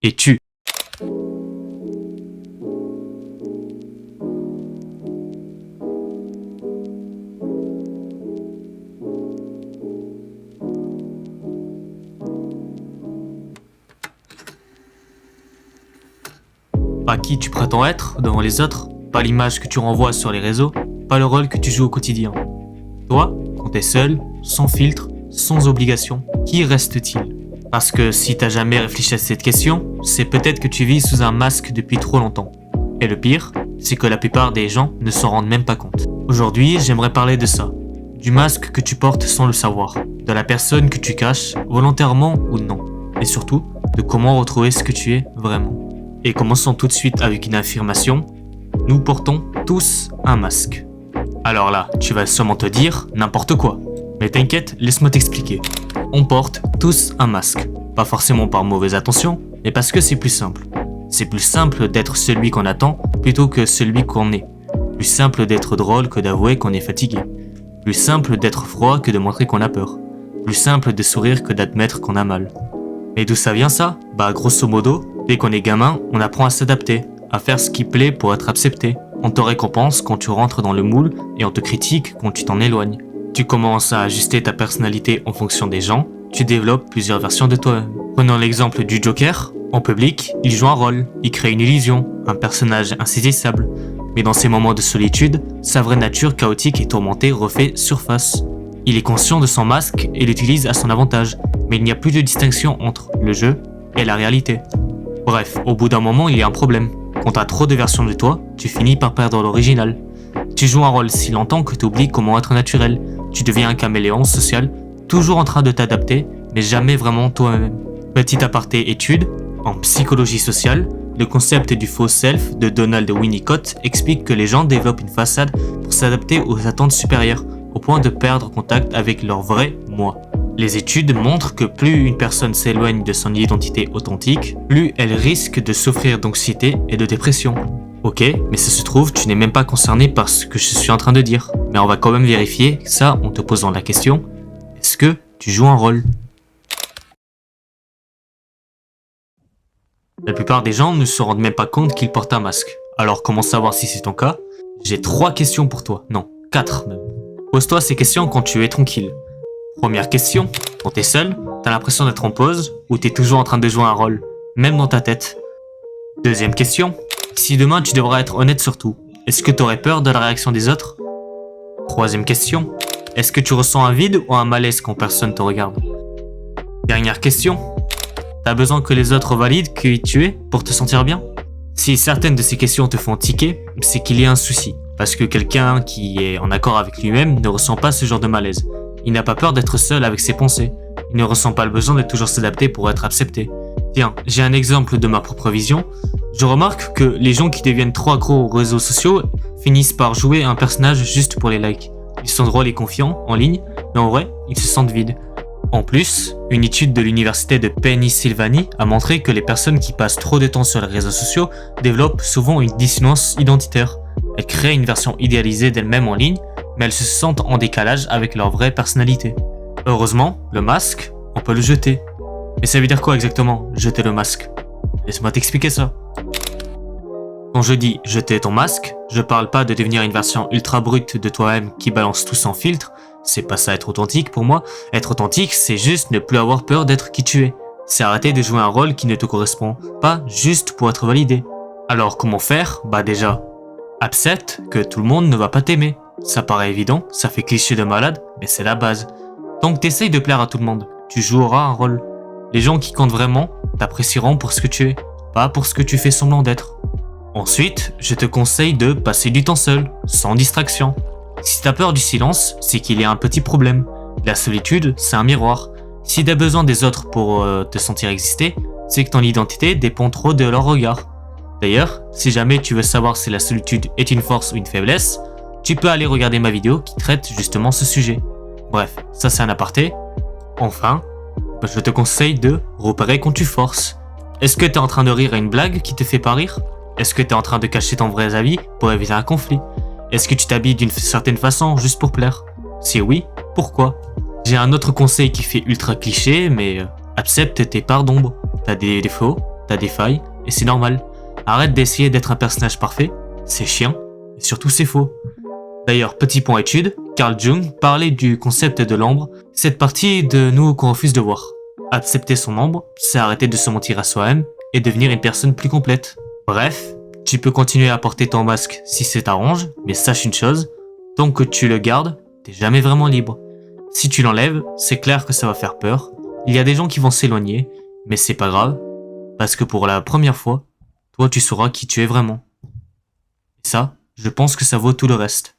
et tue. Pas qui tu prétends être devant les autres, pas l'image que tu renvoies sur les réseaux, pas le rôle que tu joues au quotidien. Toi, quand t'es seul, sans filtre, sans obligation, qui reste-t-il? Parce que si t'as jamais réfléchi à cette question, c'est peut-être que tu vis sous un masque depuis trop longtemps. Et le pire, c'est que la plupart des gens ne s'en rendent même pas compte. Aujourd'hui, j'aimerais parler de ça. Du masque que tu portes sans le savoir. De la personne que tu caches, volontairement ou non. Et surtout, de comment retrouver ce que tu es vraiment. Et commençons tout de suite avec une affirmation. Nous portons tous un masque. Alors là, tu vas sûrement te dire n'importe quoi. Mais t'inquiète, laisse-moi t'expliquer. On porte tous un masque. Pas forcément par mauvaise intention, mais parce que c'est plus simple. C'est plus simple d'être celui qu'on attend plutôt que celui qu'on est. Plus simple d'être drôle que d'avouer qu'on est fatigué. Plus simple d'être froid que de montrer qu'on a peur. Plus simple de sourire que d'admettre qu'on a mal. Et d'où ça vient ça? Bah grosso modo, dès qu'on est gamin, on apprend à s'adapter, à faire ce qui plaît pour être accepté. On te récompense quand tu rentres dans le moule et on te critique quand tu t'en éloignes. Tu commences à ajuster ta personnalité en fonction des gens, tu développes plusieurs versions de toi-même. Prenons l'exemple du Joker. En public, il joue un rôle, il crée une illusion, un personnage insaisissable. Mais dans ces moments de solitude, sa vraie nature chaotique et tourmentée refait surface. Il est conscient de son masque et l'utilise à son avantage, mais il n'y a plus de distinction entre le jeu et la réalité. Bref, au bout d'un moment, il y a un problème. Quand t'as trop de versions de toi, tu finis par perdre l'original. Tu joues un rôle si longtemps que tu oublies comment être naturel. Tu deviens un caméléon social, toujours en train de t'adapter, mais jamais vraiment toi-même. Petit aparté étude, en psychologie sociale, le concept du faux self de Donald Winnicott explique que les gens développent une façade pour s'adapter aux attentes supérieures, au point de perdre contact avec leur vrai moi. Les études montrent que plus une personne s'éloigne de son identité authentique, plus elle risque de souffrir d'anxiété et de dépression. Ok, mais ça se trouve, tu n'es même pas concerné par ce que je suis en train de dire. Mais on va quand même vérifier ça en te posant la question, est-ce que tu joues un rôle? La plupart des gens ne se rendent même pas compte qu'ils portent un masque. Alors comment savoir si c'est ton cas? J'ai 3 questions pour toi, non, 4 même. Pose-toi ces questions quand tu es tranquille. Première question, quand t'es seul, t'as l'impression d'être en pause ou t'es toujours en train de jouer un rôle, même dans ta tête. Deuxième question, si demain tu devras être honnête sur tout, est-ce que t'aurais peur de la réaction des autres? Troisième question, est-ce que tu ressens un vide ou un malaise quand personne te regarde? Dernière question, t'as besoin que les autres valident qui tu es pour te sentir bien? Si certaines de ces questions te font tiquer, c'est qu'il y a un souci, parce que quelqu'un qui est en accord avec lui-même ne ressent pas ce genre de malaise. Il n'a pas peur d'être seul avec ses pensées. Il ne ressent pas le besoin de toujours s'adapter pour être accepté. Tiens, j'ai un exemple de ma propre vision. Je remarque que les gens qui deviennent trop accros aux réseaux sociaux finissent par jouer un personnage juste pour les likes. Ils sont drôles et confiants en ligne, mais en vrai, ils se sentent vides. En plus, une étude de l'université de Pennsylvanie a montré que les personnes qui passent trop de temps sur les réseaux sociaux développent souvent une dissonance identitaire. Elles créent une version idéalisée d'elles-mêmes en ligne, mais elles se sentent en décalage avec leur vraie personnalité. Heureusement, le masque, on peut le jeter. Mais ça veut dire quoi exactement, jeter le masque? Laisse-moi t'expliquer ça. Quand je dis jeter ton masque, je parle pas de devenir une version ultra brute de toi-même qui balance tout sans filtre. C'est pas ça être authentique pour moi. Être authentique, c'est juste ne plus avoir peur d'être qui tu es. C'est arrêter de jouer un rôle qui ne te correspond pas juste pour être validé. Alors comment faire? Bah déjà, accepte que tout le monde ne va pas t'aimer. Ça paraît évident, ça fait cliché de malade, mais c'est la base. Tant que t'essayes de plaire à tout le monde, tu joueras un rôle. Les gens qui comptent vraiment t'apprécieront pour ce que tu es, pas pour ce que tu fais semblant d'être. Ensuite, je te conseille de passer du temps seul, sans distraction. Si t'as peur du silence, c'est qu'il y a un petit problème. La solitude, c'est un miroir. Si t'as besoin des autres pour te sentir exister, c'est que ton identité dépend trop de leur regard. D'ailleurs, si jamais tu veux savoir si la solitude est une force ou une faiblesse, tu peux aller regarder ma vidéo qui traite justement ce sujet. Bref, ça c'est un aparté. Enfin, je te conseille de repérer quand tu forces. Est-ce que tu es en train de rire à une blague qui te fait pas rire? Est-ce que tu es en train de cacher ton vrai avis pour éviter un conflit? Est-ce que tu t'habilles d'une certaine façon juste pour plaire? Si oui, pourquoi? J'ai un autre conseil qui fait ultra cliché, mais accepte tes parts d'ombre. T'as des défauts, t'as des failles, et c'est normal. Arrête d'essayer d'être un personnage parfait, c'est chiant, et surtout c'est faux. D'ailleurs, petit point étude, Carl Jung parlait du concept de l'ombre, cette partie de nous qu'on refuse de voir. Accepter son ombre, c'est arrêter de se mentir à soi-même et devenir une personne plus complète. Bref, tu peux continuer à porter ton masque si ça t'arrange, mais sache une chose, tant que tu le gardes, t'es jamais vraiment libre. Si tu l'enlèves, c'est clair que ça va faire peur. Il y a des gens qui vont s'éloigner, mais c'est pas grave, parce que pour la première fois, toi tu sauras qui tu es vraiment. Et ça, je pense que ça vaut tout le reste.